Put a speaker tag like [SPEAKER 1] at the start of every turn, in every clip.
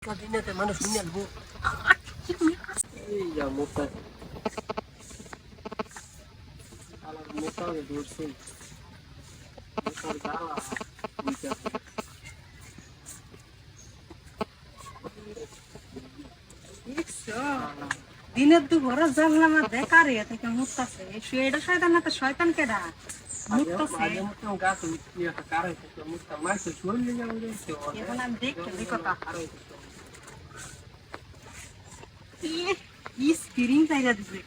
[SPEAKER 1] Kabinete মানুষ নিয়ে আসবো এই যা মোটা আলার মোটা হয়ে ধরছে মোটার গালা নিচে
[SPEAKER 2] দিনের দুপুরে জানলাম বেকার থেকে মুততাছে এটা শয়তান না তো শয়তান কেডা মুততাছে
[SPEAKER 1] গাছ একটা কারে মুখটা মাইছে শুনলে যাবো
[SPEAKER 2] এখন আমি দেখতে কথা কি স্ক্রিন চাইরা দিছে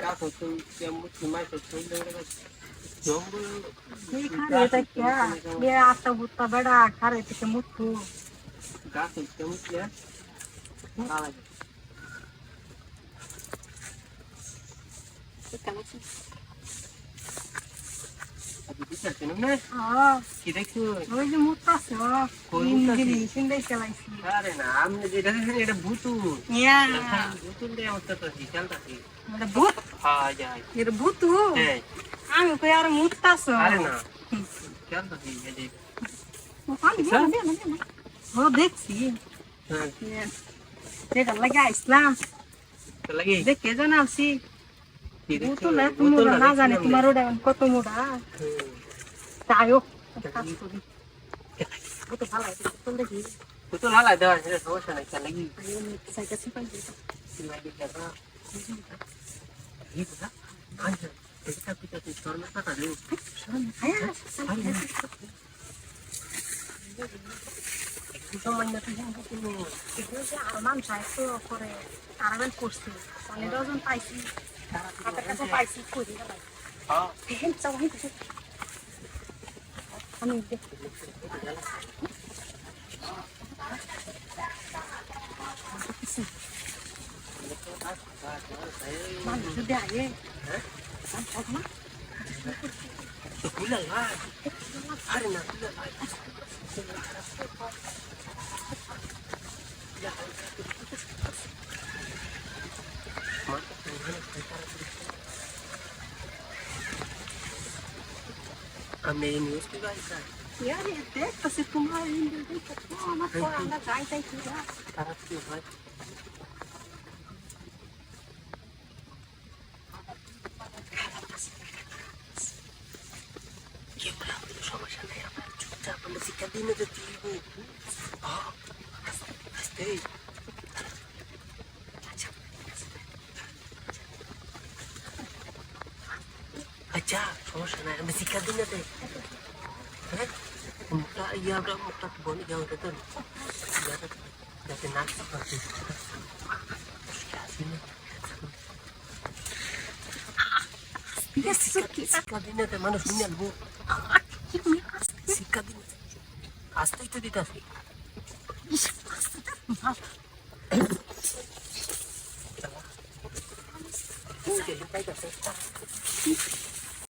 [SPEAKER 1] গাছ হচ্ছে মুখে মাইছে শুনলে জঙ্গল
[SPEAKER 2] এটা क्या ये आता बुत्ता बड़ा खारे থেকে মুতু
[SPEAKER 1] গাছ হচ্ছে মুখে আলাদা কি দেখছো
[SPEAKER 2] ওই যে মুততাছে সিন্দাই চালাইছি
[SPEAKER 1] আরে না আমি যেটা এটা ভুতুল ভুতুল দিয়ে অবস্থা তো চালতাছি
[SPEAKER 2] মানে ভূত
[SPEAKER 1] হ্যাঁ যাই
[SPEAKER 2] এর ভূত
[SPEAKER 1] হ্যাঁ
[SPEAKER 2] আমি কই আর মুততাছ
[SPEAKER 1] আরে না চালতাছি এই যে
[SPEAKER 2] ও দেখছি
[SPEAKER 1] হ্যাঁ
[SPEAKER 2] এটা লাগা ইসলাম
[SPEAKER 1] লাগি
[SPEAKER 2] দেখে জানালছি
[SPEAKER 1] কি দেখছো
[SPEAKER 2] ভূত মোড়া না জানি তোমার ওটা কত মোড়া তাইও কাজ করি কত ভালো আছে তো দেখি
[SPEAKER 1] ভুতুল হালা দেওয়া সেটা সমস্যা নাই চাল লাগি
[SPEAKER 2] সাইকেল সিপাই দিতা
[SPEAKER 1] লাগি দাদা এই দাদা আচ্ছা এটা পিতা তুই শর্মা পাতা দেও একটু সময় না তুই তুমি
[SPEAKER 2] এগুলো যে আরমান সাহিত্য করে আরমান করছে অনেক ডজন পাইছি হাতের কাছে পাইছি করি
[SPEAKER 1] হ্যাঁ
[SPEAKER 2] দেখেন চাও আমি দেখি মানুষ যদি আয়ে
[SPEAKER 1] তো খুলে লাগ আরে না খুলে লাগ আমি নিউজ কি গাইছ
[SPEAKER 2] यार ये देख तो से तुम्हारे इंद्र देख तो मत को अंदर जाई जाई पूरा
[SPEAKER 1] তারা কি হয় কি বলা সমস্যা নেই আমরা চুপচাপ আমরা শিক্ষা দিনে যে দিব হ্যাঁ আস্তে আচ্ছা সমস্যা নাই আমরা শিক্ষা দিনে দে হ্যাঁ মুখটা ইয়াটা মুখটা বনি যাও তো যাতে নাক পাচ্ছে শিক্ষা দিনে মানুষ নিয়ে আসবো শিক্ষা দিনে আসতেই তো দিতে আসি